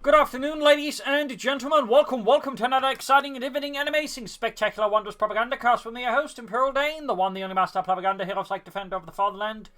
Good afternoon, ladies and gentlemen. Welcome to another exciting, riveting, and amazing, spectacular, wondrous Propagandacast with me, your host, Imperial Dane, the one, the only master of propaganda, heroes like defender of the fatherland,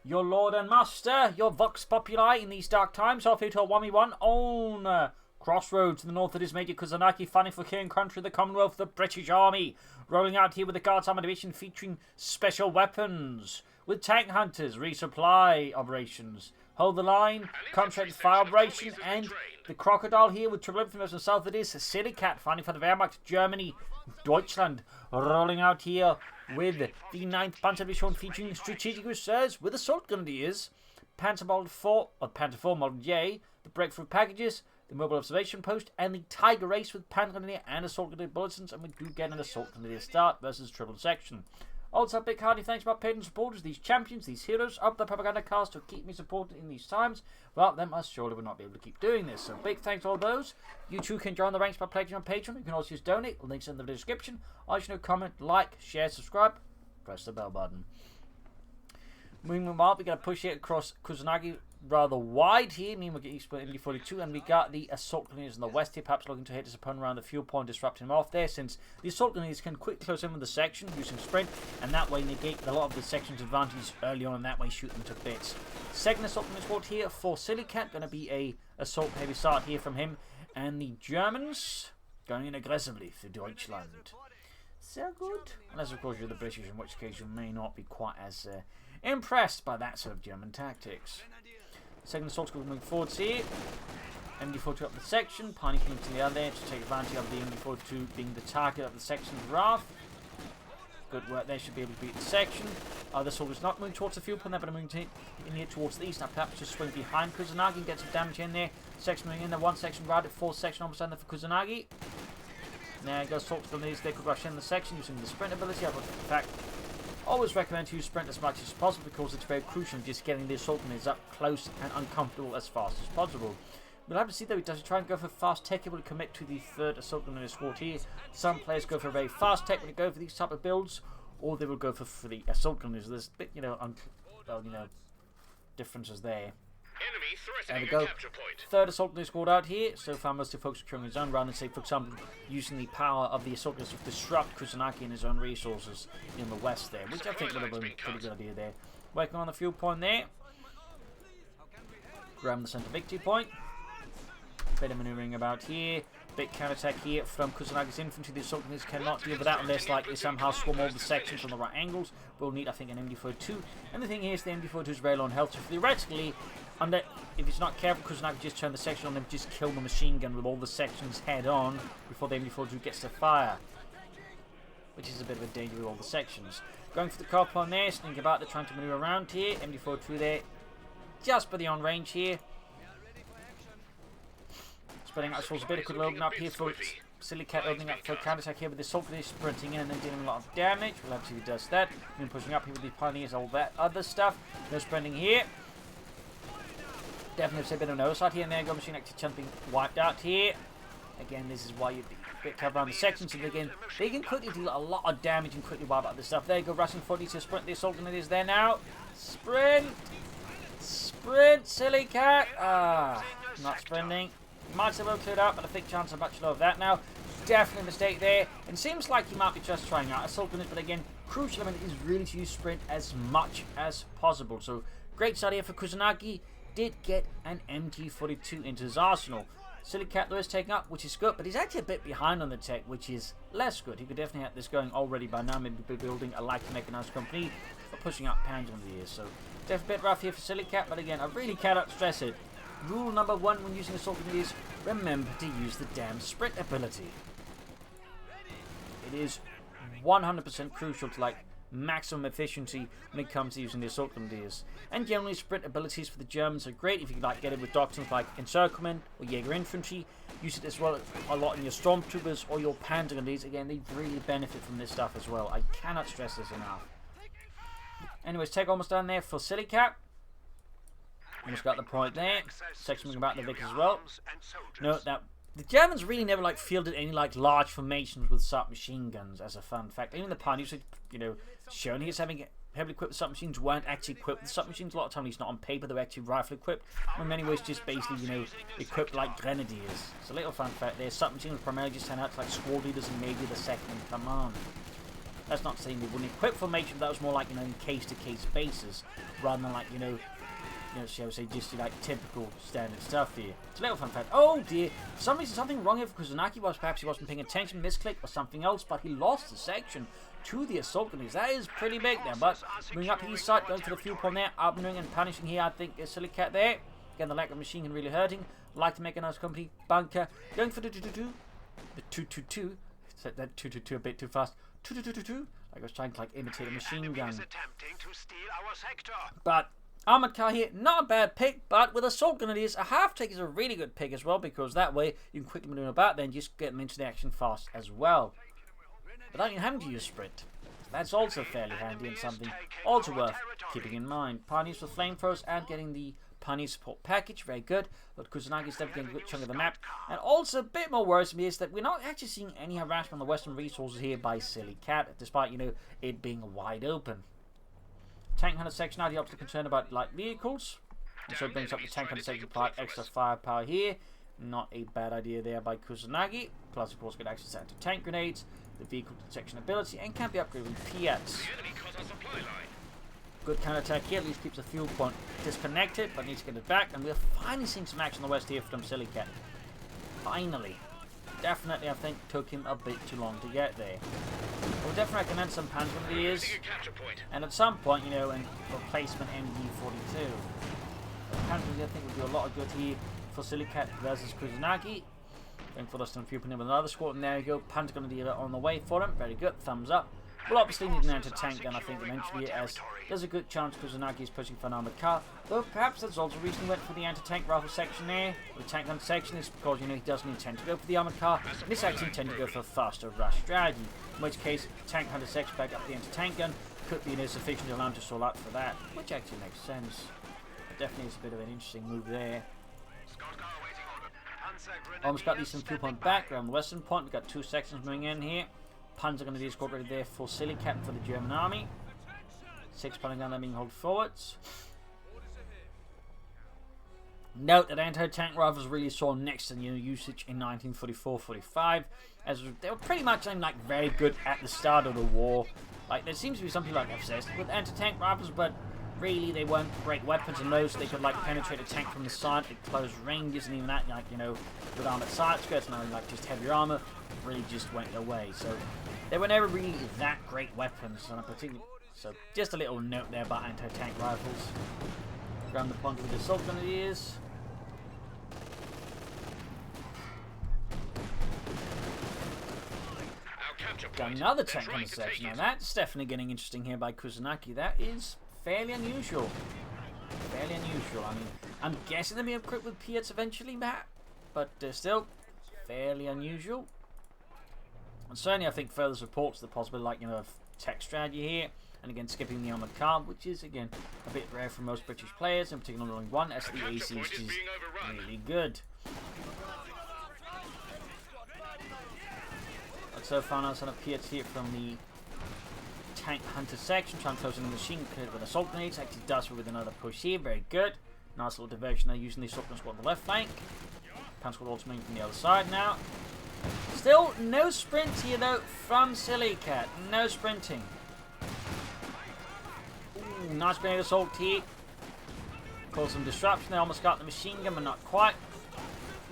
your lord and master, your vox populi in these dark times, off here to a 1v1 on Crossroads to the north of his major Kusanagi, fighting for king and country, the Commonwealth, the British Army, rolling out here with the Guards Armour Division featuring special weapons, with tank hunters, resupply operations, hold the line, contract fire operation, and the Crocodile here with triple infantry from the south. It is SIllycat fighting for the Wehrmacht, Germany, Deutschland, rolling out here with the 9th Panzer Division featuring strategic reserves with assault grenadiers, Panzer Model 4, or Panzer 4 Model J, the breakthrough packages, the mobile observation post, and the Tiger Race with Panzer Grenadier and assault grenadier bulletins, and we do get an assault grenadier start versus triple section. Also, big hearty thanks to my patrons and supporters, these champions, these heroes of the Propagandacast who keep me supported in these times. Without them, I surely would not be able to keep doing this. So big thanks to all those. You too can join the ranks by pledging on Patreon. You can also use donate. Links in the description. I should know, comment, like, share, subscribe. Press the bell button. Meanwhile, we're going to push it across Kusanagi rather wide here. Meanwhile, we get east in MD42, and we got the assault grenadiers in the west here, perhaps looking to hit his opponent around the fuel point, disrupting him off there, since the assault grenadiers can quickly close in with the section using sprint, and that way negate a lot of the section's advantages early on, and that way shoot them to bits. Second assault grenadier squad here for SIllycat, going to be a assault heavy start here from him, and the Germans going in aggressively for Deutschland. So good. Unless, of course, you're the British, in which case you may not be quite as impressed by that sort of German tactics. Second assault squad moving forwards here. MD42 up the section. Piney coming to the other there to take advantage of the MD42 being the target of the section's wrath. Good work there, should be able to beat the section. The soldiers not moving towards the fuel point there, but moving in here towards the east. Now perhaps just swing behind Kusanagi and get some damage in there. Section moving in there, one section right at fourth section almost under for Kusanagi. There goes assault grenadiers, they could rush in the section using the sprint ability. I would, in fact, always recommend to use sprint as much as possible because it's very crucial in just getting the assault grenadiers up close and uncomfortable as fast as possible. We'll have to see though, does he try and go for fast tech? He will commit to the third assault grenadier squad here. Some players go for a very fast tech when they go for these type of builds, or they will go for the assault grenadiers. There's a bit, differences there. There we go. Third assault grenadier squad out here. So far, mostly focused on his own, rather than say, for example, using the power of the assault grenadiers to disrupt Kusanagi and his own resources in the west there, which I think would have been a pretty good idea there. Working on the fuel point there. Grabbing the center victory point. Bit of maneuvering about here. Big counterattack here from Kusanagi's infantry. The assault grenadiers cannot deal with that unless they somehow swarm all the sections from the right angles. We'll need, I think, an MD42. And the thing here is the MD42 is very low on health, so theoretically, if it's not careful, Kusanagi just turn the section on them, just kill the machine gun with all the sections head on before the MD42 gets to fire. Which is a bit of a danger with all the sections. Going for the car point there, thinking about it, trying to maneuver around here. MD42 there, just by the on range here. Spreading out souls a bit, it could open up here for SIllycat, opening up for counterattack here with the assault grenadiers sprinting in and then dealing a lot of damage. We'll have to see if he does that. And then pushing up here with the pioneers, all that other stuff. No sprinting here. Definitely have a bit of an oversight here and there. Go machine actually jumping wiped out here. Again, this is why you be a bit careful around the sections. And again, they can quickly do a lot of damage and quickly wipe out this stuff. There you go, rushing 40 to sprint. The assault grenadiers there now. Sprint! Sprint, SIllycat! Not sprinting. He might have well cleared out, but I think chances are much lower of that now. Definitely a mistake there. And seems like he might be just trying out assault grenades, but again, crucial element is really to use sprint as much as possible. So, great start here for Kusanagi. Did get an MT42 into his arsenal. SIllycat though is taking up, which is good, but he's actually a bit behind on the tech, which is less good. He could definitely have this going already by now, maybe building a light mechanized company or pushing up pounds on the years. So definitely a bit rough here for SIllycat, but again, I really cannot stress it. Rule number one when using assault grenades is remember to use the damn sprint ability. It is 100% crucial to maximum efficiency when it comes to using the assault grenadiers. And generally, sprint abilities for the Germans are great if you get it with doctrines like encirclement or Jaeger infantry. Use it as well a lot in your stormtroopers or your panzer grenadiers. Again, they really benefit from this stuff as well. I cannot stress this enough. Anyways, take almost done there for SIllycat. Almost got the point there. Section moving about the Vic as well. Note that the Germans really never fielded any large formations with submachine guns as a fun fact. Even the Pioneers, showing he's having heavily equipped submachines weren't actually equipped with submachines. A lot of time, at least not on paper, they were actually rifle equipped. In many ways, just basically, you know, equipped like grenadiers. It's a little fun fact there. Submachines primarily just sent out to like squad leaders and maybe the second in command. That's not saying they wouldn't equip formation, that was more like, you know, in case-to-case basis, rather than like, you know, shall we say, just like typical standard stuff here. It's a little fun fact. Oh dear, for some reason something wrong here for Kusanagi was perhaps he wasn't paying attention, misclick or something else, but he lost the section to the assault grenades. That is pretty big there, but moving up the east side, going for the fuel point there, outmaneuvering and punishing here, I think, is SIllycat there. Again, the lack of machine gun really hurting. Like to make a nice company bunker. Going for the 222. The 222. Set that 222 a bit too fast. 222. Like I was trying to like imitate a machine gun. But armored car here, not a bad pick, but with assault grenadiers, a half take is a really good pick as well, because that way you can quickly maneuver about, then just get them into the action fast as well. Without even having to use sprint. That's also fairly handy and something also worth keeping in mind. Pioneers with flamethrowers and getting the Pioneer support package, very good. But Kusanagi is definitely getting a good chunk of the map. And also a bit more worrisome is that we're not actually seeing any harassment on the western resources here by SIllycat, despite, you know, it being wide open. Tank hunter section now, the opposite concern about light vehicles. And so it brings up the tank hunter section part, extra firepower here. Not a bad idea there by Kusanagi. Plus, of course, get access to anti-tank grenades, the vehicle detection ability, and can be upgraded with Piats. Good counter-attack here, at least keeps the fuel point disconnected, but needs to get it back. And we're finally seeing some action on the west here from SIllycat. Finally. Definitely, I think, took him a bit too long to get there. We'll definitely recommend some Panzer Grenadiers, and at some point, you know, in replacement MD-42. Panzer Grenadier, I think, would do a lot of good here for SIllycat versus Kusanagi. Going for less than a few with another squad, and there you go. Panzer Grenadier on the way for him. Very good, thumbs up. We'll obviously need an anti-tank gun, I think, eventually, as there's a good chance Kusanagi is pushing for an armoured car. Though perhaps that's also the reason he went for the anti-tank rifle section there. The tank gun section is because, you know, he doesn't intend to go for the armoured car. And this actually intended to go for a faster rush strategy. In which case, tank hunter section back up the anti-tank gun could be, you know, sufficient to allow him to stall out for that. Which actually makes sense. It definitely is a bit of an interesting move there. Almost got these some fuel point back around the western point. We've got two sections moving in here. Panzer Grenadier squad ready there for SIllycat for the German army. 6 punning down there being hauled forwards. Note that anti-tank rifles really saw next to, you know, usage in 1944-45, as they were pretty much like very good at the start of the war. Like there seems to be some people like obsessed with anti-tank rifles, but really they weren't great weapons, and those they could like penetrate a tank from the side at close ranges, and even that, like, you know, with armored side skirts and like just heavier armor really just went their way. So they were never really that great weapons, and particularly. So just a little note there about anti-tank rifles. Grab the point with the assault grenadiers. Got another tank on the section. Now that's definitely getting interesting here by Kusanagi. That is fairly unusual. Fairly unusual. I mean, I'm guessing they'll be equipped with Piats eventually, Matt. But still, fairly unusual. And certainly I think further supports the possibility, like, you know, of tech strategy here. And again, skipping the armored car, which is, again, a bit rare for most British players, in particular only one, as the AC is really good. But so far, now, some Piats here from the tank hunter section, trying to close in the machine with assault grenades. Actually does with another push here, very good. Nice little diversion there, using the assault gun squad on the left flank. Pan squad also moving from the other side now. Still no sprint here though from SIllycat, no sprinting. Ooh, nice grenade assault here. Caused some disruption. They almost got the machine gun, but not quite.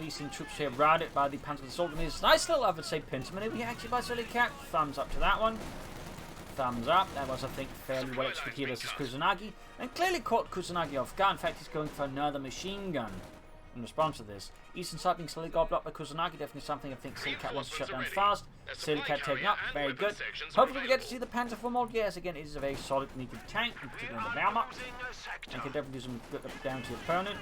Leasing troops here routed by the Panzer assault grenades. Nice little, I would say, pincer maneuver here actually by SIllycat. Thumbs up to that one. Thumbs up. That was, I think, fairly well executed versus Kusanagi. And clearly caught Kusanagi off guard. In fact, he's going for another machine gun in response to this. Eastern side being slowly gobbled up by Kusanagi. Definitely something I think SIllycat wants to shut down fast. SIllycat taking up. Very good. Hopefully we get to see the Panzer full mod. Yes, again, it is a very solid needed tank, in particular in the Wehrmacht. And can definitely do some good down to the opponent.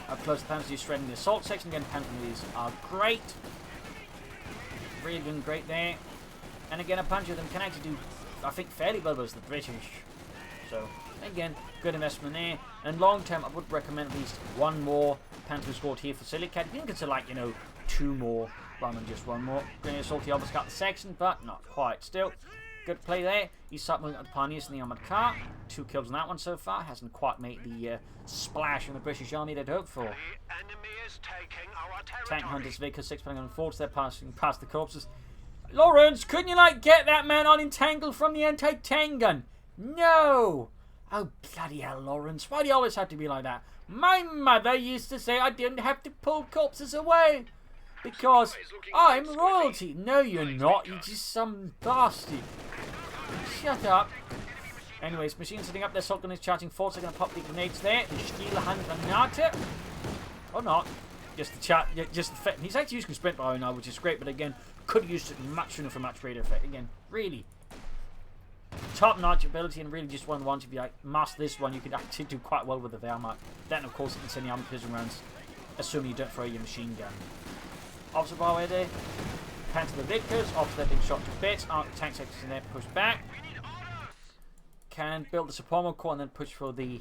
Up close, the Panzer is shredding the assault section. Again, Panzers are great. Really doing great there. And again, a bunch of them can actually do, I think, fairly well versus the British. So, again, good investment there. And long term, I would recommend at least one more Panzer squad here for SIllycat. You can consider, like, you know, 2 more rather than just 1 more. Grenadier assault, he almost got the section, but not quite. Still, Good play there. He's starting moving up the Pioneers in the armoured car. 2 kills on that one so far. Hasn't quite made the splash in the British Army they'd hoped for. Tank Hunters, Vickers, 6 playing on forwards. They're passing past the corpses. Lawrence, couldn't you, like, get that man unentangled from the anti-tank gun? No! Oh, bloody hell, Lawrence. Why do you always have to be like that? My mother used to say I didn't have to pull corpses away. Because I'm royalty. No, you're not. You're just some bastard. Shut up. Anyways, machine setting up. Their assault gun is charging forward. They're going to pop the grenades there. The Stielhandgranate. Or not. Just the chat. Just the effect. He's actually using sprint bar now, which is great. But again, could have used it much sooner for much greater effect. Again, really top-notch ability, and really just one of the ones, if you like master this one, you could actually do quite well with the Wehrmacht. Then, of course, you can send the armor piercing rounds, assuming you don't throw your machine gun. Officer bar way there. Panther the Vickers. Officer being shot to bits. Tank sections in there, push back. Can build the Supremo Corps and then push for the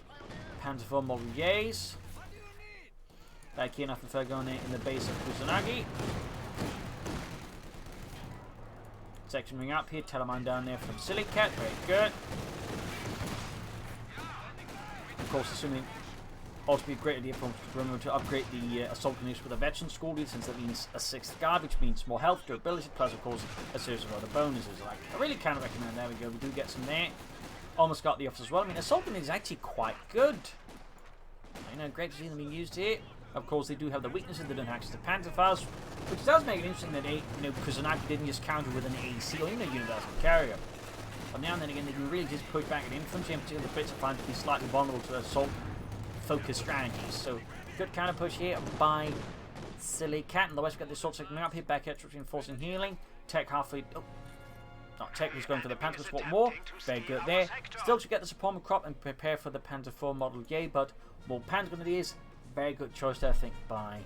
Panzer IV Model Yays. Back here, nothing further going in the base of Kusanagi. Section ring up here. Telemine down there from SIllycat. Very good. Of course, assuming also be a great idea for Bruno to upgrade the assault units with a veteran school lead, since that means a 6th guard, which means more health, durability, plus of course a series of other bonuses. Like, I really kind of recommend. There we go. We do get some there. Almost got the officer as well. I mean, assault unit is actually quite good. You know, great to see them being used here. Of course, they do have the weaknesses. They don't have access to Panzer files, which does make it interesting that Kusanagi didn't just counter with an AC or even a universal carrier. But now and then again, they can really just push back at infantry, in particular the Brits are finding to be slightly vulnerable to assault-focused strategies. So, good counter push here by SIllycat. And the West got the assault segment up here, back here, reinforcing healing. Tech halfway. Oh, not Tech, he's going for the Panther Swap more. Very good there. Still to get the Supremo crop and prepare for the Panzer IV Model Yay, but more Panzer Grenadiers. Very good choice there, I think, by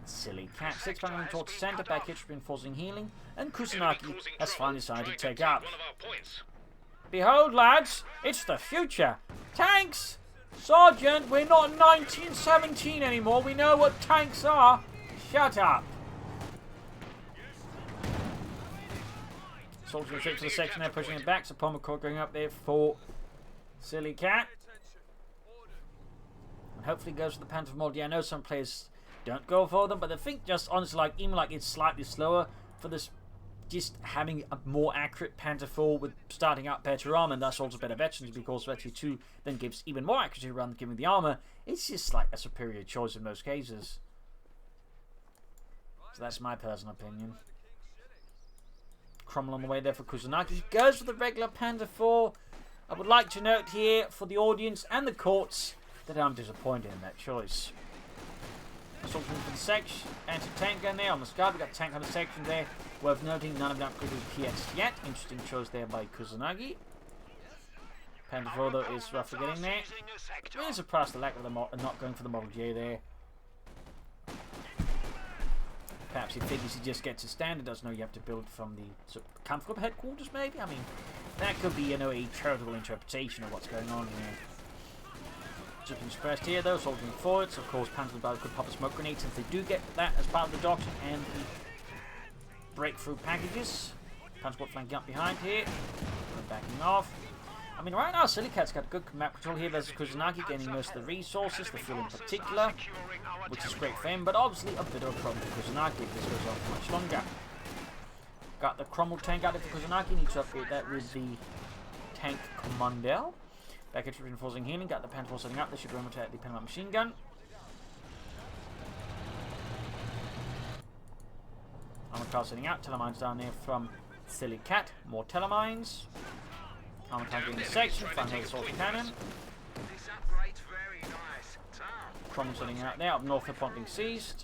SIllycat. 6 banging towards the centre, back here, reinforcing healing, and Kusanagi has finally decided to take up. Behold, lads, it's the future. Tanks! Sergeant, we're not in 1917 anymore. We know what tanks are. Shut up. Soldiers to the section there, pushing it back. Supremo Corps going up there for SIllycat. Hopefully goes for the Panther Model. Yeah, I know some players don't go for them, but I think just honestly, like, even like it's slightly slower for this, just having a more accurate Panther IV with starting out better armor, and that's also better veterans, because Veteran 2 then gives even more accuracy rather than giving the armor. It's just like a superior choice in most cases. So that's my personal opinion. Cromwell on the way there for Kusanagi. He goes for the regular Panther IV. I would like to note here for the audience and the courts that I'm disappointed in that choice. Assault for the section, anti-tank gun there on the sky. We got tank on the section there. Worth noting, none of them upgraded PS yet. Interesting choice there by Kusanagi. Panther IV though is roughly getting there. Really surprised the lack of them not going for the Model J there. Perhaps he figures he just gets a standard. Doesn't know you have to build from the Camp Club headquarters. Maybe. I mean, that could be, you know, a charitable interpretation of what's going on here. Chipping first here though, soldiering forwards. Of course, Panther Battle could pop a smoke grenade since they do get that as part of the doctrine and the breakthrough packages. Panther Squad flanking up behind here. Backing off. I mean, right now, SIllycat's got good map control here versus Kusanagi, getting most of the resources, the fuel in particular, which is great for him, but obviously a bit of a problem for Kusanagi if this goes on for much longer. Got the Cromwell tank out there for Kusanagi, needs to upgrade that with the tank Commandel. Back at reinforcing healing, got the Panther IV setting up. They should run to the Panama machine gun. Armor car setting out. Telemines down there from SIllycat. More telemines. Armor car getting the section. Final assault cannon. Cromwell setting out there. Up north, the pont being seized.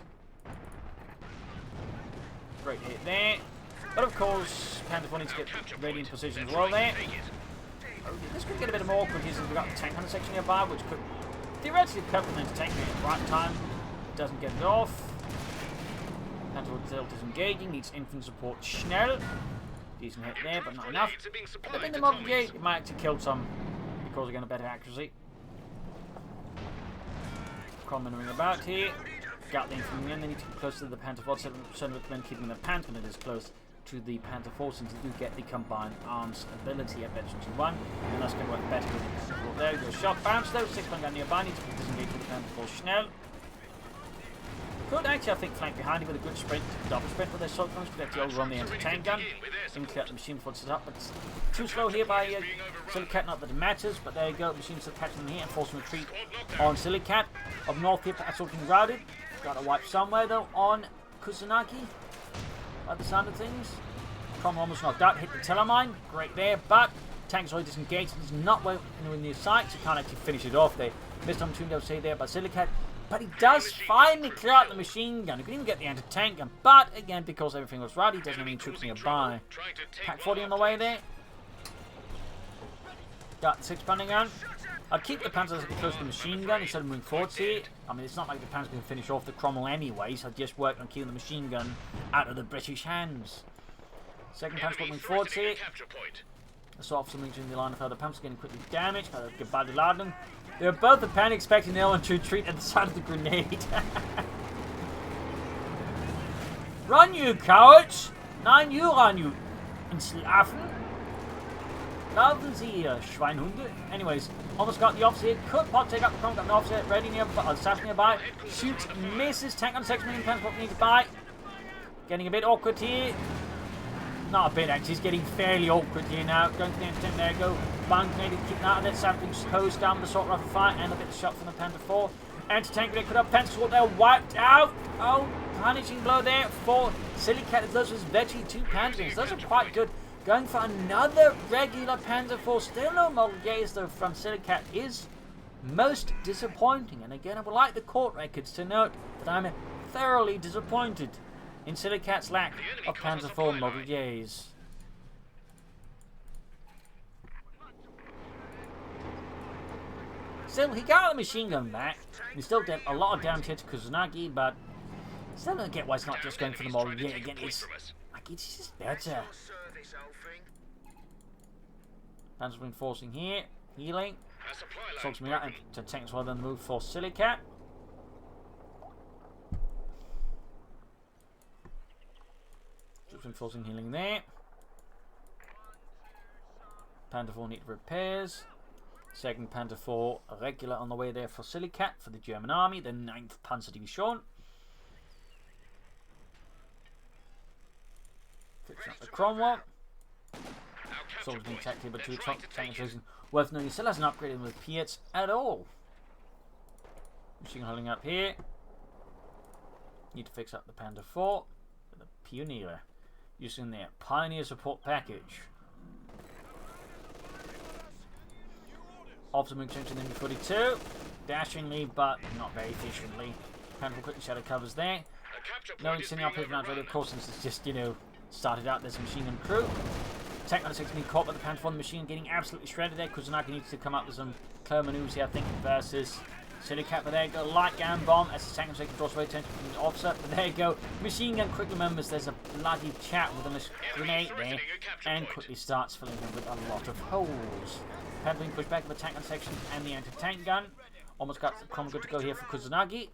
Great hit there. But of course, Panther IV needs to get ready in position as well there. This could get a bit more awkward here since we've got the tank hunter section nearby, which could theoretically complement the tank at the right time. It doesn't get it off. Panther still disengaging, needs infantry support schnell. Decent hit there, but not enough. But in the Model J, it might actually kill some because we're getting a better accuracy. Cromwell ring about here. Got the infantry in, they need to get close to the Panther IV, so recommend keeping the Panther when it is close to the Panther 4 since they do get the combined arms ability at Veteran 2-1, and that's going to work better with the Panther 4. There we go, shot bounce though, 6-1 gun nearby, needs to disengage with the Panther 4 Schnell. Could actually, I think, flank behind him with a good sprint, double sprint with their assault guns, could actually overrun the anti-tank gun, and clear out the machine before it's set up, but it's too slow here by SIllycat, not that it matters, but there you go, machine's still catching them here and forcing retreat on SIllycat. Up north here, assault being routed, got a wipe somewhere though on Kusanagi, by the sound of things. Cromwell almost knocked out, hit the telemine, great there, but tank's already disengaged, he's not well in the sight, so can't actually finish it off there. Missed opportunity, I would say, there by SIllycat. But he does finally clear out the machine gun. He can even get the anti-tank gun. But, again, because everything was right, he doesn't have any troops nearby. Pack 40 on the way there. Got the 6-pounder gun. I'd keep the Panzers a bit close to the machine gun instead of moving forwards here. I mean, it's not like the Panzers can finish off the Cromwell anyway, so I'd just work on keeping the machine gun out of the British hands. Second Panzer moving forwards here. The sort of something in the line of the Panzers getting quickly damaged by the Gebäudeladen. They were both apparently expecting the one to retreat at the side of the grenade. Run, you cowards! Nein, you run, you Inselaffen. Laufen Sie, Schweinhunde. Anyways, almost got the officer here. Could pot take up the front, got an officer ready nearby, assassin nearby. Shoots, misses, tank on 6 million pounds, what we need to buy. Getting a bit awkward here. Not a bit, actually. He's getting fairly awkward here now. Going to the end, there you go. Bang grenade, keeping out of it. Sampling hose down the assault rifle fire. And a bit of shot from the Panther 4. Anti-tank grenade, could have Panther 4 there. Wiped out. Oh, punishing blow there for SIllycat. Those was Veggie 2 Panthers. Those are quite good. Going for another regular Panther 4. Still no model gaze though from SIllycat is most disappointing. And again, I would like the court records to note that I'm thoroughly disappointed in SIllycat's lack of Panzer IV model J's. Still, he got the machine gun back. He still did a lot of damage here to Kusanagi, but still don't get why it's not just going for the model J. Again, it's like it's just better. Panzer reinforcing here, healing. Talks me out to tanks rather than move for SIllycat. Reinforcing healing there. Panther 4 need repairs. Second Panther 4 regular on the way there for SIllycat for the German army. The 9th Panzer Division. Fixing up the Cromwell. Soldiers being attacked here by 2 tanks. Worth noting, he still hasn't upgraded with Piets at all. Machine holding up here. Need to fix up the Panther 4 with a Pioneer. Using their Pioneer support package. Officer moving to the MB-42. Dashingly, but not very efficiently. Panther quickly shadow covers there. No incendiary operation out ready, of course, since it's just, you know, started out this machine gun crew. Tank 96 being caught by the Panther 4, the machine getting absolutely shredded there. Kusanagi needs to come up with some clever maneuvers here, I think, versus SIllycat, but there you go, light gun bomb as the tank and second draws away attention from the officer, but there you go, machine gun quickly remembers there's a bloody chat with a grenade there, and quickly starts filling them with a lot of holes. Panther being pushed back with the tank gun section and the anti-tank gun. Almost got the common good to go here for Kusanagi.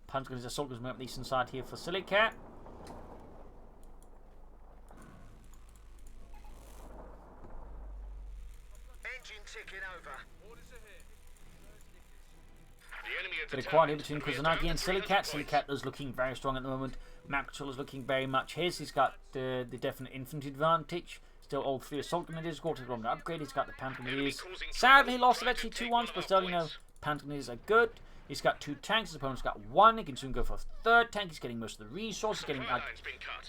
Panther gun is assault moving up the eastern side here for SIllycat. Engine ticking over. Bit of quiet here between Kusanagi and SIllycat. SIllycat is looking very strong at the moment. Map control is looking very much his. He's got the definite infantry advantage. Still all 3 assault grenadiers. Got to upgrade. He's got the Panther grenadiers. Sadly, he lost eventually 2 once, but still, you know, Panther grenadiers are good. He's got 2 tanks. His opponent's got 1. He can soon go for a 3rd tank. He's getting most of the resources.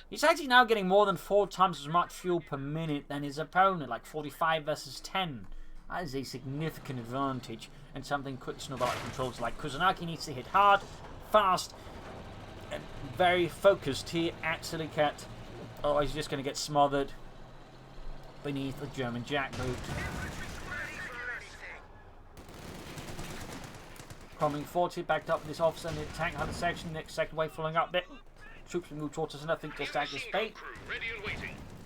He's actually now getting more than 4 times as much fuel per minute than his opponent, like 45 versus 10. That is a significant advantage, and something quick snowball controls like Kusanagi needs to hit hard, fast, and very focused here at SIllycat. Oh, he's just going to get smothered beneath the German jackboot. Cromwell 40 backed up with this officer in the tank hunter section. Next second wave following up bit. Troops will move towards us, and I think just act as bait.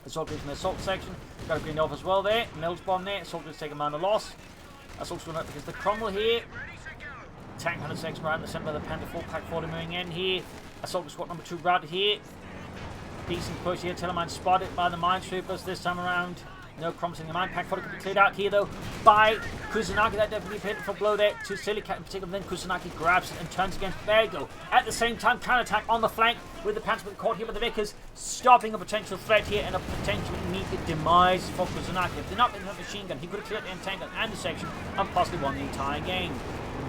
Assault groups in the assault section. Got a green off as well there. Mills bomb there. Assault groups take a minor loss. Assault's going up because the Cromwell here. Tank hunter section right in the centre of the Panther 4 pack 40 moving in here. Assault squad number 2 routed here. decent push here. Telemann spotted by the minesweepers this time around. No promising the mine. Pack 40 could be cleared out here though by Kusanagi. That definitely hit for blow there to SIllycat in particular. Then Kusanagi grabs it and turns again. There you go. At the same time, counterattack on the flank with the Panther caught here by the Vickers, stopping a potential threat here and a potential immediate demise for Kusanagi. If they're not in a machine gun, he could have cleared the entangle and the section and possibly won the entire game.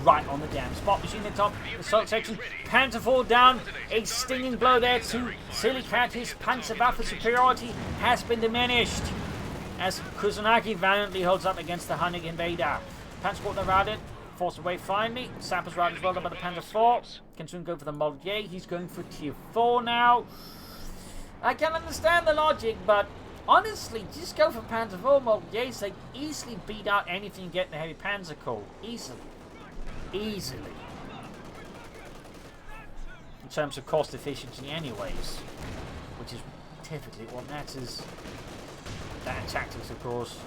Right on the damn spot. Machine at top, the assault section. Panther fall down. A stinging blow there to SIllycat. His Panzerwaffe superiority has been diminished as Kusanagi valiantly holds up against the Hunnic invader. Panther got routed, forced away finally. Sapper's routed as well by the Panther 4. Can soon go for the Moldier. He's going for tier 4 now. I can understand the logic, but honestly, just go for Panther 4 Moldiers. They easily beat out anything you get in the heavy Panzer Corps. Easily. Easily. In terms of cost efficiency anyways. Which is typically what matters. And tactics, of course.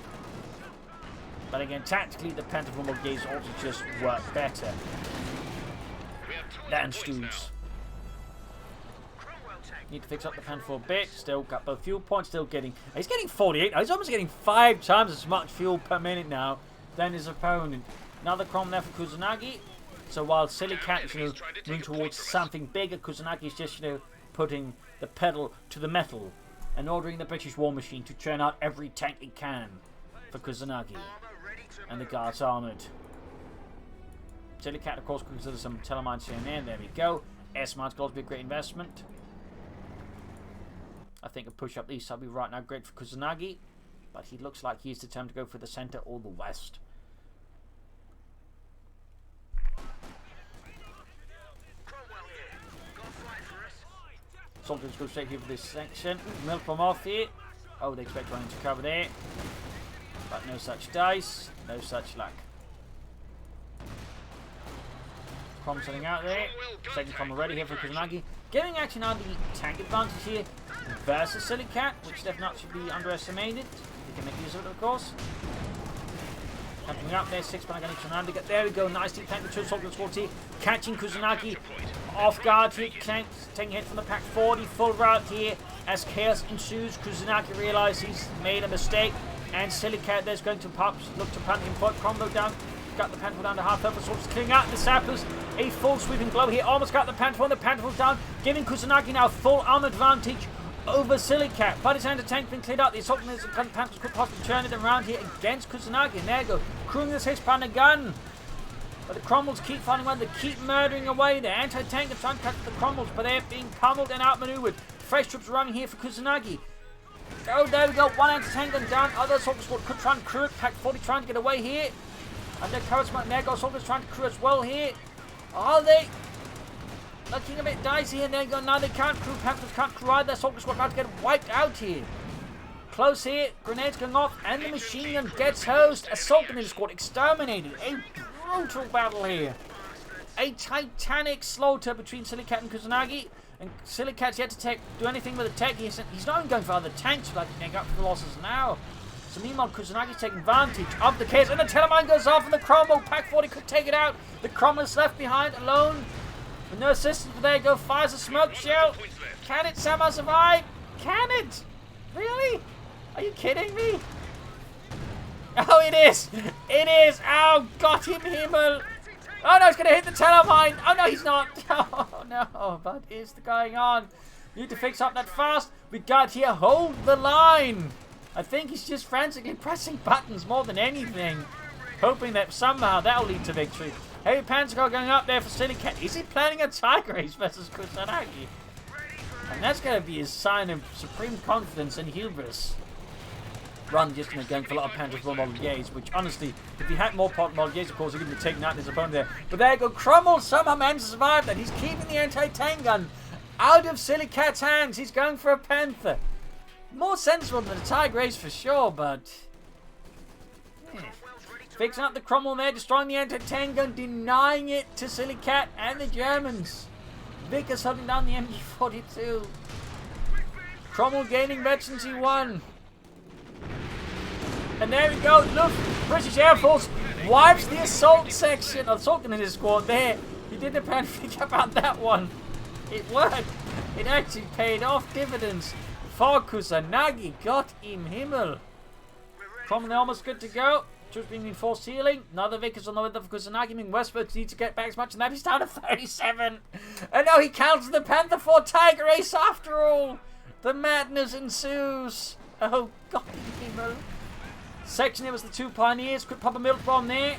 But again, tactically, the Panther Moldiers also just work better than Stu's. Need to fix up the Panther a bit. Still got both fuel points. Still getting... He's getting 48. He's almost getting 5 times as much fuel per minute now than his opponent. Another Crom there for Kusanagi. So while SIllycat is, moving towards something bigger, Kusanagi is just, putting the pedal to the metal and ordering the British war machine to churn out every tank it can for Kusanagi. And the guards armoured. SIllycat, of course, considers some telemines here and there. There we go. S-mines got to be a great investment. I think a push up the east side will be right now great for Kusanagi. But he looks like he's determined to go for the centre or the west. Soldiers go straight here for this section. Milk from off here. Oh, they expect running to cover there. But no such dice. No such luck. Crom setting out there. Second Crom already here for Kusanagi. Giving actually now the tank advantage here versus SIllycat, which definitely not should be underestimated. They can make use of it, of course. Coming up there, 6-man against Kusanagi. There we go. Nice deep tank with 2 soldiers squad here. Catching Kusanagi off guard here. Taking a hit from the pack 40. Full route here as chaos ensues. Kusanagi realizes he's made a mistake. And SIllycat there's going to look to punt him for Crombo down. Got the Panther down to half level. Soldiers clearing out the sappers. A full sweeping blow here. Almost got the Panther and the Panther down. Giving Kusanagi now full arm advantage over SIllycat. But his anti-tank been cleared out. The assault and Panthers could possibly turn it around here against Kusanagi. And there you go. Crewing this his pan a gun. But the Cromwells keep finding one. They keep murdering away. The anti-tank are trying to catch the Cromwells, but they're being pummeled and outmaneuvered. Fresh troops running here for Kusanagi. Oh, there we go. One anti-tank gun down. Other soldiers squad could try and crew it. Pack 40 trying to get away here. And their courage smoke. There goes soldiers trying to crew as well here. Are they looking a bit dicey? And there you go. Now they can't crew. Panthers can't crew either. Their soldier squad about to get wiped out here. Close here. Grenades going off. And the machine gun gets hosed. Assault Grenade squad exterminated. A brutal battle here. A titanic slaughter between SIllycat and Kusanagi. And SIllycat's yet to do anything with the tech. He's not even going for other tanks, but they make up for the losses now. So meanwhile, Kusanagi's taking advantage of the case. And the telemine goes off, and the Cromwell Pack 40 could take it out. The Cromwell's left behind alone. With no assistance, but there you go. Fires a smoke shell. Can it somehow survive? Can it? Really? Are you kidding me? Oh, it is. It is. Oh, got him, Himmel. Oh, no, it's going to hit the telemine. Oh, no, he's not. Oh, no. What is going on? Need to fix up that fast. We got here. Hold the line. I think he's just frantically pressing buttons more than anything. Hoping that somehow that'll lead to victory. Heavy Panzer going up there for SIllycat. Is he planning a tiger race versus Kusanagi? And that's going to be his sign of supreme confidence and hubris. Rather than just going for a lot of Panthers for Moldiers, which honestly, if he had more Moldiers, of course, he could be taking out his opponent there. But there you go. Cromwell somehow managed to survive that. He's keeping the anti-tank gun out of SIllycat's hands. He's going for a Panther. More sensible than a tiger race for sure, but fixing up the Cromwell there, destroying the anti-tank gun, denying it to SIllycat and the Germans. Vickers holding down the MG42. Cromwell gaining veterancy 1. And there we go. Look, British Air Force wipes the assault section. Assault in his squad there. He didn't apparently think about that one. It worked. It actually paid off dividends. for Kusanagi. Gott im Himmel. Cromwell almost good to go. Just being reinforced ceiling. Another Vickers on the way for Kusanagi. Meaning Westwards needs to get back as much, and that he's down to 37. And now he counts the Panther 4 Tiger Ace after all. The madness ensues. Oh, God im Himmel. Section here was the 2 Pioneers. Quick pop a milk bomb there.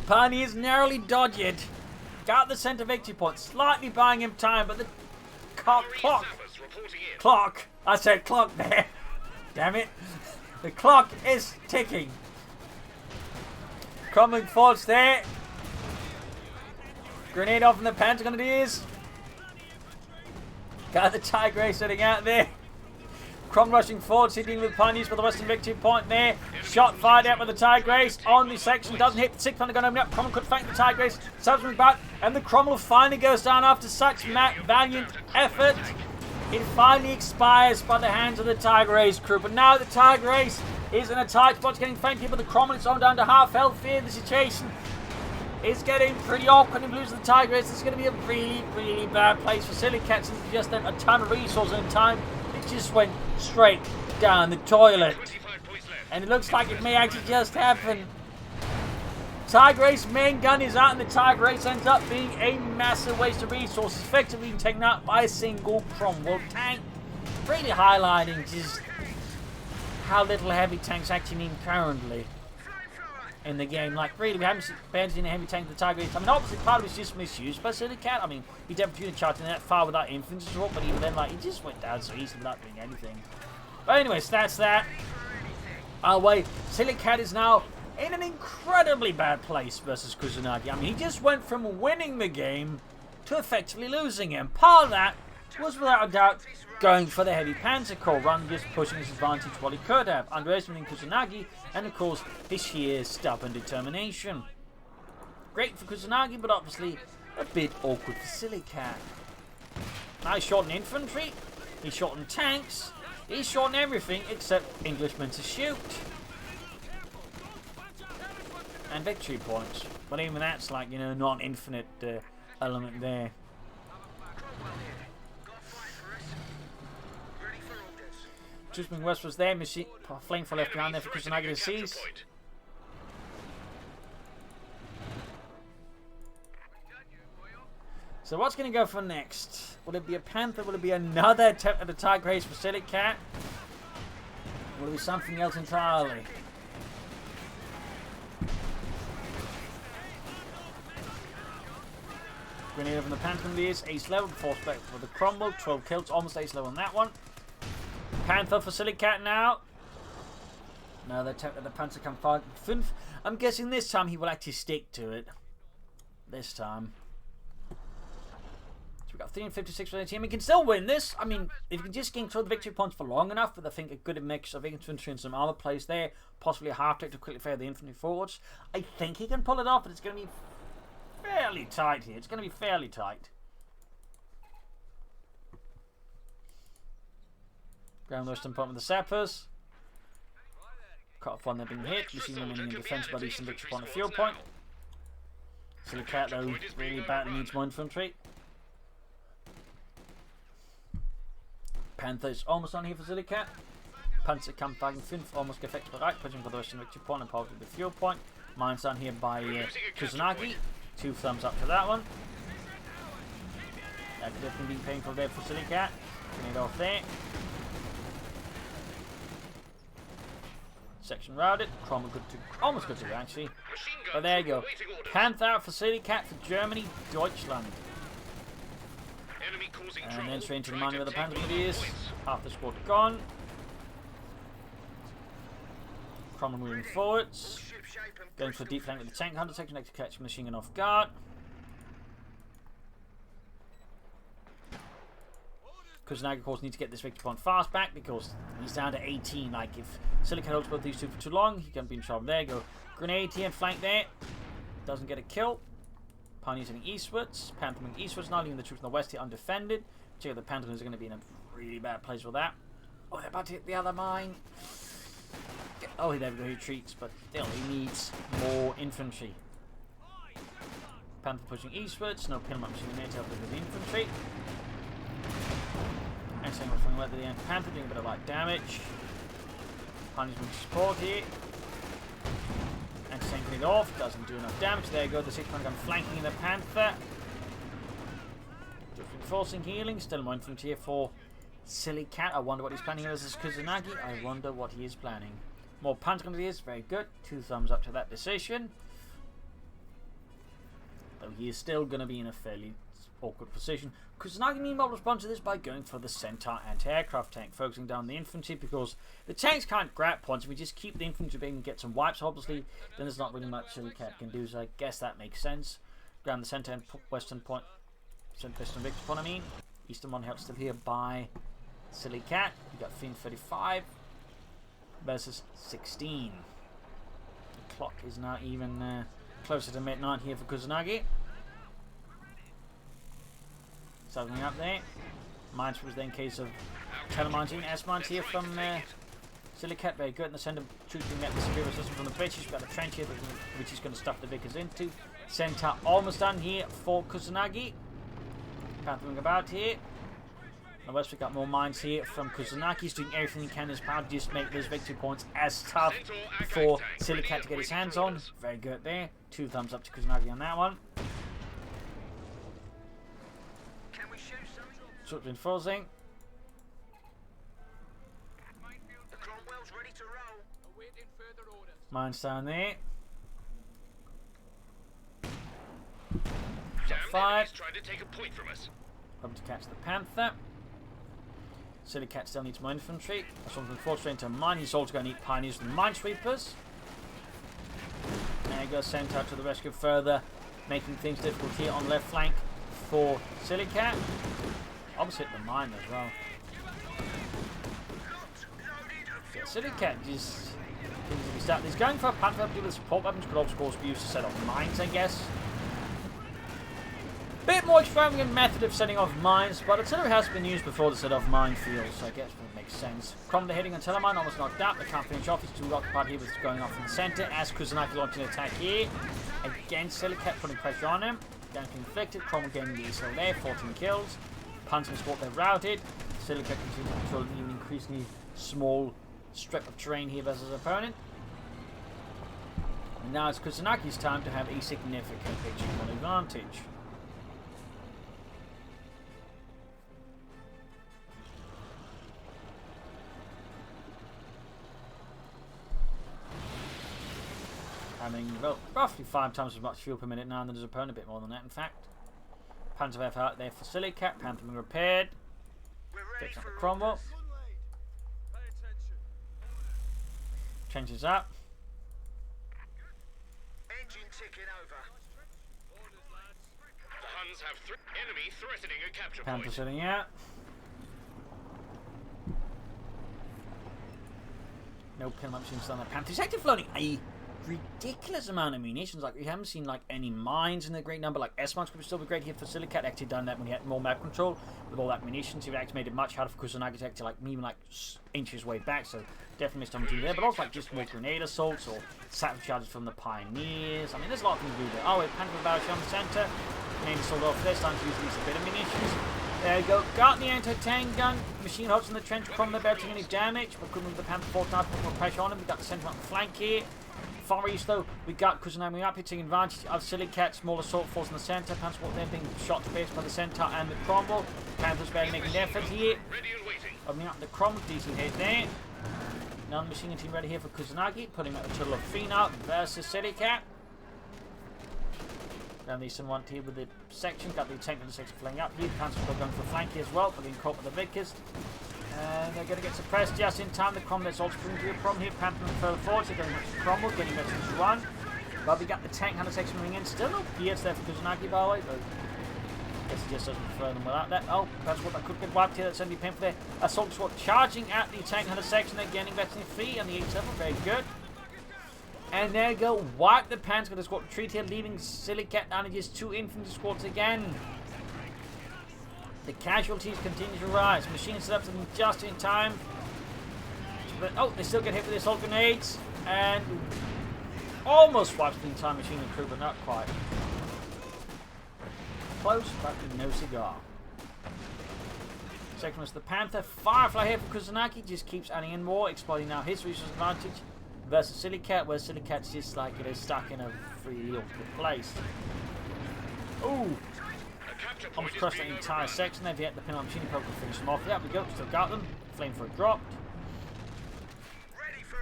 Pioneers narrowly dodged it. Got the centre victory point. Slightly buying him time, but the clock. I said clock there. Damn it. The clock is ticking. Crumbling forwards there. Grenade off in the Pentagonadiers. Got the Tiger Ace sitting out there. Crom rushing forward, sitting with Pioneers for the Western victory point there. Shot fired out with the Tiger Ace on the section. Doesn't hit the 6th one. Going up. Cromwell could flank the Tiger Ace. Subsequently back. And the Cromwell finally goes down after such valiant effort. It finally expires by the hands of the Tiger Ace crew. But now the Tiger Ace is in a tight spot. It's getting flanked here, but the Cromwell is on down to half health here. The situation is getting pretty awkward and losing the Tiger Ace. It's going to be a really, really bad place for SIllycat, since just a ton of resources in time. It just went straight down the toilet. And it looks like it may actually just happen. Tiger Ace main gun is out, and the Tiger Ace ends up being a massive waste of resources, effectively being taken out by a single Cromwell tank. Really highlighting just how little heavy tanks actually mean currently in the game. Like, really, we haven't barely seen a heavy tank with the Tiger Ace. I mean, obviously, part of it's just misused by SIllycat. I mean, he definitely charging that far without infantry support, but even then, like, he just went down so easily without doing anything. But anyways, that's that. Our way, SIllycat is now in an incredibly bad place versus Kusanagi. I mean, he just went from winning the game to effectively losing it. And part of that was, without a doubt, going for the heavy Panzer Corps, rather than just pushing his advantage what he could have, underestimating Kusanagi, and of course, his sheer stubborn determination. Great for Kusanagi, but obviously a bit awkward for SIllycat. Now he's short in infantry, he's short in tanks, he's short in everything except Englishmen to shoot. And victory points. But even that's like, you know, not an infinite element there. Just being West was there, machine flame for left behind there for Kusanagi to seize. So what's going to go for next? Will it be a Panther? Will it be another attempt at a Tiger Ace for SIllycat? Will it be something else entirely? Grenade from the Pentagonadiers, ace level, force back for the Cromwell, 12 kills, almost ace level on that one. Panther for SIllycat now. Now they're tempted the Panther come 5. I'm guessing this time he will actually stick to it. This time. So we've got 356 for the team. We can still win this. I mean, if you can just gain 12 victory points for long enough, with I think a good mix of infantry and some armor plays there, possibly a half tick to quickly fire the infantry forwards, I think he can pull it off, but it's going to be fairly tight here. It's going to be fairly tight. Ground western point with the sappers. Cut off one, they're being hit. Machine remaining in defense by Eastern victory point, a fuel point. SIllycat, though, really badly needs more infantry. Panther is almost on here for SIllycat. Panzerkampfwagen 5 almost effective bereit, pushing for the western victory point and probably the fuel point. Mines down here by Kusanagi. 2 thumbs up to that one. That could definitely be painful there for SIllycat. Grenade off there. Section routed. Cromwell good to, almost good to go actually. But there you go. Panther out for SIllycat for Germany, Deutschland. And then straight into the money where the Pentagonadiers. Half the squad gone. Cromwell moving forwards. Going for a deep flank with the tank hunter section next to catch machine gun off guard. Kusanagi, of course, needs to get this victory point fast back because he's down to 18. Like, if SIllycat holds both these two for too long, he can be in trouble. There you go. Grenade here and flank there. Doesn't get a kill. Pioneers heading eastwards. Panther moving eastwards, not leaving the troops in the west here undefended. Check out the Panther is going to be in a really bad place with that. Oh, they're about to hit the other mine. Oh, there we go, he retreats, but still, he needs more infantry. Panther pushing eastwards, no pin machine there to help with the infantry. And same with going to let the Panther doing a bit of light damage. Punishment support here. And taking it off. Doesn't do enough damage. There you go. The 6-point gun flanking the Panther. Just reinforcing healing. Still more infantry here for SIllycat. I wonder what he's planning versus Kusanagi. I wonder what he is planning. More Panther Grenadiers. Very good. 2 thumbs up to that decision. Though he is still going to be in a fairly awkward position. Kusanagi meanwhile responds to this by going for the Centaur anti-aircraft tank, focusing down the infantry because the tanks can't grab points. If we just keep the infantry being and get some wipes, obviously, then there's not really much SIllycat can do, so I guess that makes sense. Grab the center and western point, western victor point, I mean. Eastern one held still here by SIllycat. We got Fiend 35 versus 16. The clock is now even closer to midnight here for Kusanagi. Something up there. Mines was then in case of Telemines in S-Mines here from SIllycat. Very good in the center. Trooping met the severe resistance from the British. We've got a trench here which is going to stuff the Vickers into. Centaur almost done here for Kusanagi. Panthering about here. On the west we've got more mines here from Kusanagi. He's doing everything he can in his power to just make those victory points as tough for SIllycat to get his hands on. Very good there. 2 thumbs up to Kusanagi on that one. Short reinforcing. The Cromwell's ready to roll. Awaiting further orders. Mines down there. Damn, 5. trying to take a point from us. Hoping to catch the Panther. SIllycat still needs more infantry. That's one from force straight into mine. He's also going to need pioneers and minesweepers. There goes Centaur to the rescue further, making things difficult here on left flank for SIllycat. Opposite the mine as well. Yeah, SIllycat just he's going for a Panther up with support weapons, could also be used to set off mines, I guess. Bit more extravagant method of setting off mines, but artillery has been used before to set off minefields, so I guess it makes sense. Cromwell hitting on Telemine, almost knocked out. They can't finish off. He's too occupied here with going off in the centre as Kusanagi launching an attack here against SIllycat, putting pressure on him. Gank inflicted. Cromwell gaining the ESL there, 14 kills. Panzer support they're routed. SIllycat continues to control an even increasingly small strip of terrain here versus his opponent. And now it's Kusanagi's time to have a significant victory on advantage. Having well, roughly 5 times as much fuel per minute now than his opponent, a bit more than that in fact. Panzer F out there for SIllycat, Panther being repaired. Fix up the Cromwell. Changes up. Engine ticking over. The Huns have enemy threatening a capture Panther point. sitting out. No pinlight machines on that Panther. He's actually floating a ridiculous amount of munitions. Like, we haven't seen like any mines in a great number. Like S-Mines could still be great here for SIllycat. Actually done that when he had more map control with all that munitions. He actually made it much harder for Kusanagi to actually like even like inch his way back. So definitely missed opportunity there. But also like just more grenade assaults or sack charges from the pioneers. I mean, there's a lot of things to do there. Oh, wait, Panther Barrage on the centre. Grenade assault off this time to use these a bit of munitions. There you go. Got the anti-tank gun. Machine holes in the trench. Cromwell barely taking any damage, but couldn't move the Panther forward now. Put more pressure on him. We got the centre on the flank here. Far east though, we got Kusanagi up here taking advantage of SIllycat, small assault force in the centre. Panther they're being shot to base by the Centaur and the Cromwell. Panthers barely making an effort here. Ready and waiting. Opening up the Cromwell, decent hit there. Now the machine gun team ready here for Kusanagi, putting up a total of 3 now versus SIllycat. Down the eastern one here with the section, got the tank and the section flying up here. Panthers are going for flank here as well, but being caught with the Vickers. And they're going to get suppressed just in time. The Cromwell's also proving to be a problem here. Panther further forward, so going to Cromwell, getting ready to run. But we got the tank hunter section moving in. Still no gears there for Kusanagi, by the way, but I guess he just doesn't prefer them without that. Oh, that's what that could get wiped here. That's only painful there. Assault squad charging at the tank hunter section. They're gaining veteran 3 on the 8-7. Very good. And there you go. Wipe the Panther with the squad retreat here, leaving SIllycat down to just 2 infantry squads again. The casualties continue to rise. Machine set up something just in time. But, oh, they still get hit with the assault grenades. And almost wipes the entire machine and crew, but not quite. Close, but no cigar. Second was the Panther. Firefly here for Kusanagi. Just keeps adding in more, exploiting now his resource advantage. Versus SIllycat, where SIllycat's just like, stuck in a free awkward place. Ooh! Almost crushed that entire section. They've yet the pin on machine poke to finish them off. There we go, still got them. Flamethrower dropped.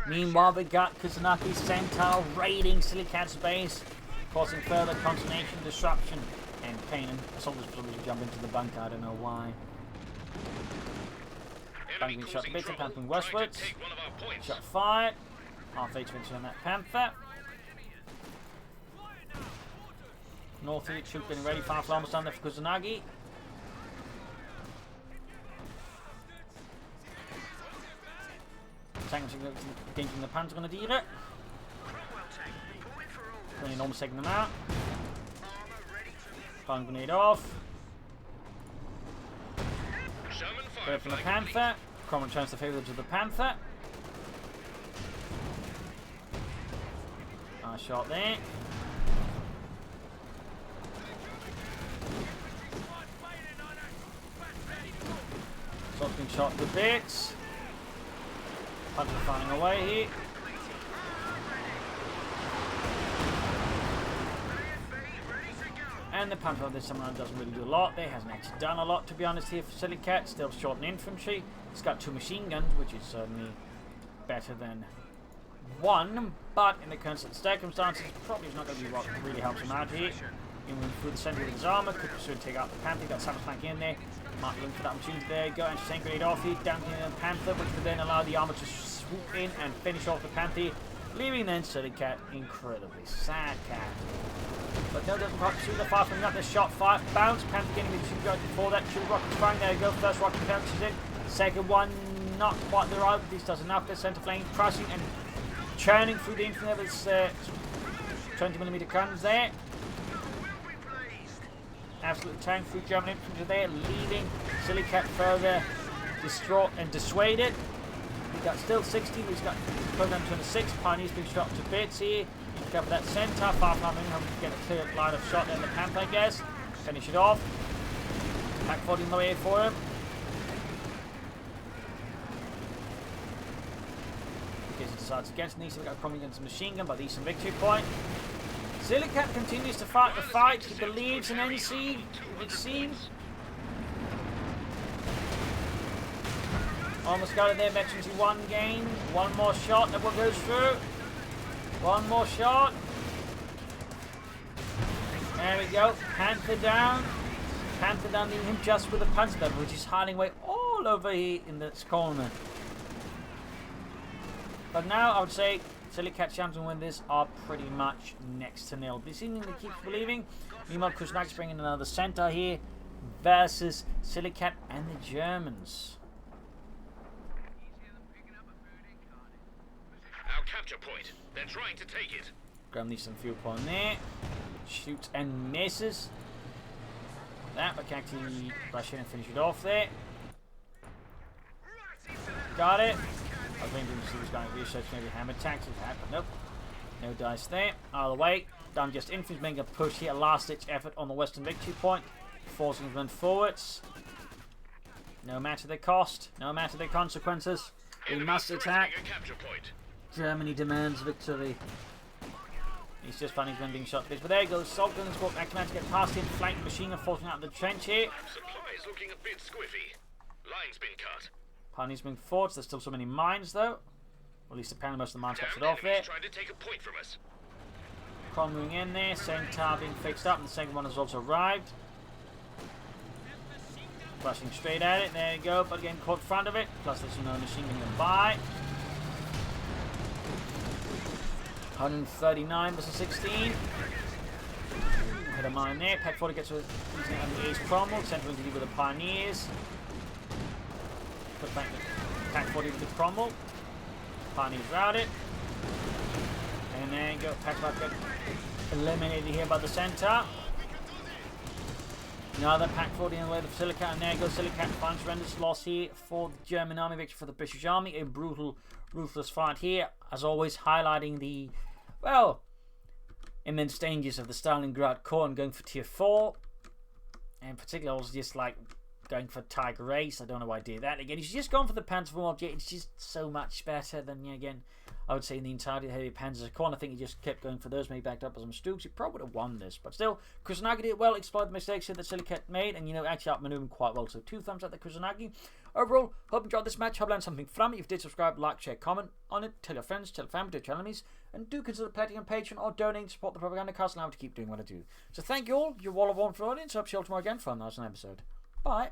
Meanwhile, we got Kusanagi's Centaur raiding SIllycat's base, causing further consternation, disruption, and pain. And soldiers probably jump into the bunker, I don't know why. Banking shot to bits, pumping westwards. Shot fired. Half HP on that Panther. North East troop getting ready. Firefly almost down there for Kusanagi. Tanks engaging the Panther on the dealer. Grenade almost taking them out. Fire grenade off. Go from the Panther. Cromwell turns the favour to the Panther. Nice shot there. Shot's been shot to bits. Panther firing away here. And the Panther this time around doesn't really do a lot. There hasn't actually done a lot, to be honest, here for SIllycat. Still short in infantry. It's got 2 machine guns, which is certainly better than 1. But in the current circumstances, probably is not going to be what really helps him out here. Even through the centre of his armour, could soon take out the Panther. Got Samus Plank in there. Mark looking for that opportunity there. Go and tank grenade off here. Down to the Panther, which would then allow the armour to swoop in and finish off the Panther, leaving then SIllycat incredibly sad cat. But no, doesn't quite pursue the fire from that. The shot fire bounce. Panther getting the 2 guns before that. 2 rockets firing. There you go. First rocket bounces in. Second one, not quite the right. This does enough. The centre flame crashing and churning through the infantry with its 20mm guns there. Absolutely tearing through German infantry there, leaving SIllycat further distraught and dissuaded. We've got still 60. We've got program 26. Pioneer's being shot to bits here. Cover that Centaur. Firefly moving home to get a clear line of shot. Then the Panther, I guess. Finish it off. Pack 40 in the way for him. In case he decides against these, we've got a problem against the machine gun, but these some victory point. SIllycat continues to fight the fight. He believes in NC, it seems. Almost got it there. Veterans 1 gain. 1 more shot. That one goes through. 1 more shot. There we go. Panther down. Panther down, leaving him just with a Panther gun, which is hiding away all over here in this corner. But now I would say SIllycat's chances to win this are pretty much next to nil. This evening they keep believing. Meanwhile, Kusanagi's bringing another Centaur here versus SIllycat and the Germans. Our capture point. They're trying to take it. Graham needs some fuel point there. Shoots and misses. That, but can actually rush in and finish it off there. Got it. I was waiting to see this guy research maybe hammer attacks with that, but nope. No dice there. Out of the way. Down just infantry making a push here. A last ditch effort on the western victory point. Forcing them forwards. No matter the cost, no matter the consequences, we must attack. Germany demands victory. He's just finding his men being shot to bits. But there goes Assault Gunners. Command to get past him. Flank machine gun forcing out of the trench here. Supplies looking a bit squiffy. Line's been cut. Pioneers moving forwards. There's still so many mines though. Or at least apparently most of the mines captured off there. Trying to take a point from us. Cron moving in there. Centaur being fixed up. And the second one has also arrived. Rushing straight at it. There you go. But again caught in front of it. Plus there's another machine gun by. 139 versus 16. Hit a mine there. Pack 40 gets with using it under the Ace Cromwell. Centering to deal with the Pioneers. Put back the Pack 40 with the Cromwell. Pioneers routed. And there you go. Pack 40 get eliminated here by the Centaur. Another Pack 40 in the way of SIllycat. And there goes SIllycat. Final surrenders loss here for the German army. Victory for the British army. A brutal, ruthless fight here. As always, highlighting the, well, immense dangers of the Stalingrad Corps and going for tier 4. And particularly, I was just like, going for Tiger Race. I don't know why I did that. Again, he's just gone for the Panzer object. It's just so much better than, again, I would say in the entirety of the heavy Panzer Corn. I think he just kept going for those, maybe backed up by some Stooks. He probably would have won this. But still, Kusanagi did well, exploited the mistakes here that SIllycat made, and, actually outmaneuvered quite well. So 2 thumbs up to Kusanagi. Overall, hope you enjoyed this match. Hope you learned something from it. If you did, subscribe, like, share, comment on it. Tell your friends, tell your family, tell your enemies. And do consider pledging on Patreon or donating to support the Propagandacast and I to keep doing what I do. So thank you all. You're all of one for the audience. Hope to see you all tomorrow again for another episode. Bye.